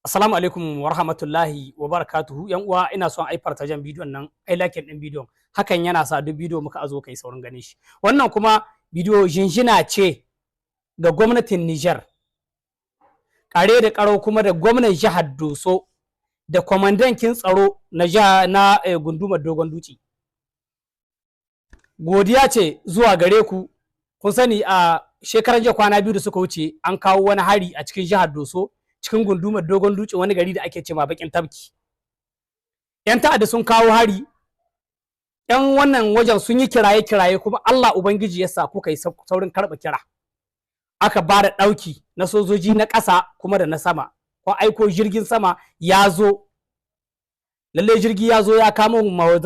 Assalamu alaikum wa rahmatullahi wa barakatuhu. Yan uwa, ina son ai fartajen bidiyon nan, ai like din bidiyon. Hakan yana sa duk bidiyo muka azo kai saurin ganin shi. Wannan kuma bidiyo jinjina ce ga gwamnatin Niger. Kare da karo kuma da gwamnatin jihar Dosso da kwamandankin tsaro na gundumar Dogon Dutsi. Godiya ce zuwa gare ku. Kun sani a shekaran jiya kwana biyu da suka wuce an kawo wani hari a cikin jihar Dosso, cikin gundumar Dogon Dutse, wani gari da ake cewa bakin tabki. Yan ta'adda sun kawo hari, yan wannan wajen sun yi kiraye kuma Allah ubangiji ya sa kuka yi saurin karɓa kira, aka ba da ɗauki na sojoji na ƙasa kuma da na sama, ko aiko jirgin sama ya zo, lalle jirgi ya zo ya kama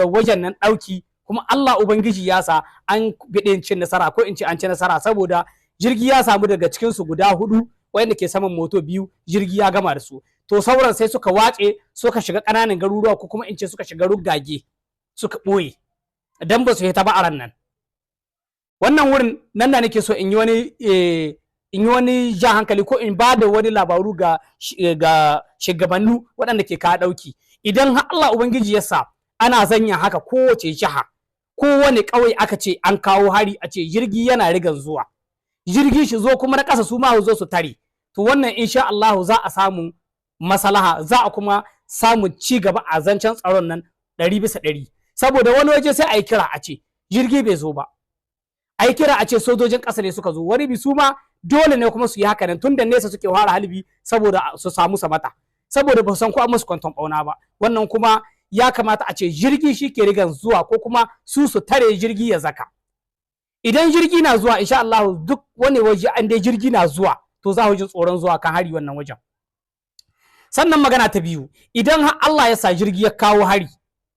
wajen nan ɗauki, kuma Allah ubangiji ya sa an biɗe cin nasara, ko in ce an ci nasara, saboda jirgi ya samu daga cikinsu guda 4 wanda ke saman moto 2 jirgi ya gama da su. To sauran sai suka wace, suka shiga ƙananan garuruwa, ko kuma in ce suka shiga ruggage suka ɓoye dan ba su yi ta ba a ran nan. Wannan wurin nan da nake so in yi wani jan hankali, ko in ba da wani labaru ga shugabannu waɗanda ke kawo ɗauki. Idan Allah ubangiji ya sa ana zanya haka, kowace jiha, kowane ƙauye aka ce an kawo hari, a ce jirgi yana rigan zuwa, jirgi shi zo kuma na ƙasa su ma zo su tare, to wannan insha Allah za a samu maslaha, za a kuma samu ci gaba a zancen tsaron nan 100%. Saboda wani waje sai a yi kira a ce jirgi bai zo ba, a yi kira a ce sojojin ƙasa ne suka zo, wani bi su ma dole ne kuma su yi haka nan, tun da nesa suke fara halbi saboda su samu samata, saboda ba san ko an musu kwanton ɓauna ba. Wannan kuma ya kamata a ce jirgi shi ke rigan zuwa, ko kuma su tare jirgi ya zaka. Idan jirgi na zuwa, insha Allah duk wani waje an dai jirgi na zuwa, to za ku ji tsoron zuwa kan hari wannan wajen. Sannan magana ta biyu, idan Allah ya sa jirgi ya kawo hari,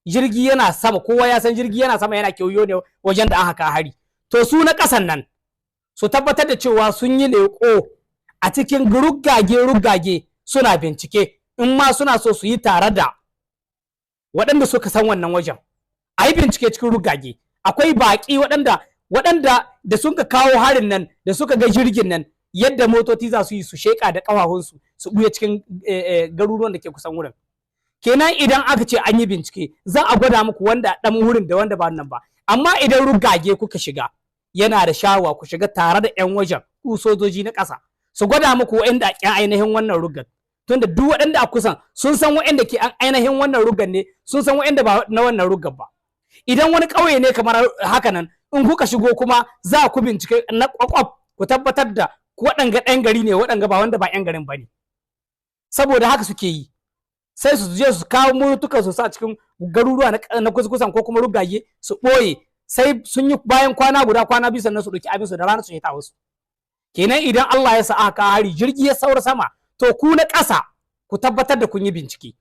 jirgi yana sama, kowa ya san jirgi yana sama, yana kewayo ne wajen da aka kawo hari, to su na ƙasan nan su tabbatar da cewa sun yi leƙo a cikin ruggage suna bincike, in ma suna so su yi tare da waɗanda suka san wannan wajen, a yi bincike cikin ruggage. Akwai baƙi waɗanda da sun ka kawo harin nan, da suka ga jirgin nan, yadda motoci za su yi su sheƙa da ƙafafunsu su ɓuya cikin garuruwan da ke kusan wurin. Kenan idan aka ce an yi bincike, za a gwada muku wanda ɗan wurin da wanda ba nan ba. Amma idan ruggage kuka shiga, yana da shawa ku shiga tare da 'yan wajen, ku sojoji na ƙasa, su gwada muku waɗanda a ainihin wannan ruggan. Tunda duk waɗanda a kusan sun san waɗanda ke ainihin wannan ruggan ne, sun san waɗanda ba na wannan ruggan ba. Idan wani ƙauye ne kamar haka nan, in kuka shigo kuma za ku bincike na ƙwaƙwaf, ku tabbatar da waɗanga ɗan gari ne, waɗanga ba wanda ba 'yan garin ba ne. Saboda haka suke yi, sai su je su kawo motukan su sa cikin garuruwa na kusan, ko kuma ruggage su ɓoye, sai sun yi bayan kwana guda kwana biyu sannan su ɗauki abin su da rana su hita wasu. Kenan idan Allah ya sa aka hari jirgi ya saura sama, to ku na ƙasa ku tabbatar da kun yi bincike,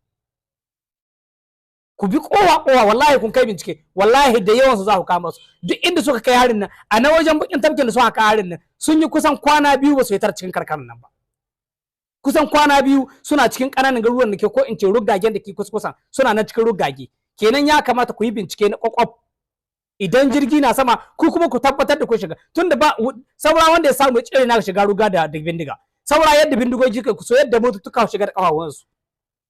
ku bi kowa wallahi kun kai bincike, wallahi da yawan su za ku kama su. Duk inda suka kai harin nan, a na wajen bakin tabkin da suka kai harin nan, sun yi kusan kwana biyu ba su hitar cikin karkarar nan ba. Kusan kwana biyu suna cikin ƙananan garuruwan da ke, ko in ce ruggagen da ke kusan suna na cikin ruggage. Kenan ya kamata ku yi bincike na ƙwaƙwaf. Idan jirgi na sama, ku kuma ku tabbatar da kun shiga, tunda ba saura wanda ya samu tsire na shiga ruga da bindiga, saura yadda bindigogi kai ku so yadda motutuka shiga da ƙafafuwansu.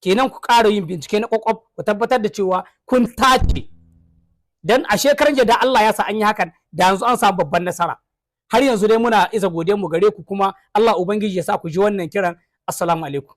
Kenan ku ƙara yin bincike na ƙwaƙwaf, ku tabbatar da cewa kun tace, dan a shekaran jiya da Allah ya sa an yi hakan, da yanzu an samu babban nasara. Har yanzu dai muna iza godiyar mu gare ku, kuma Allah ubangiji ya sa ku ji wannan kiran. Assalamu alaikum.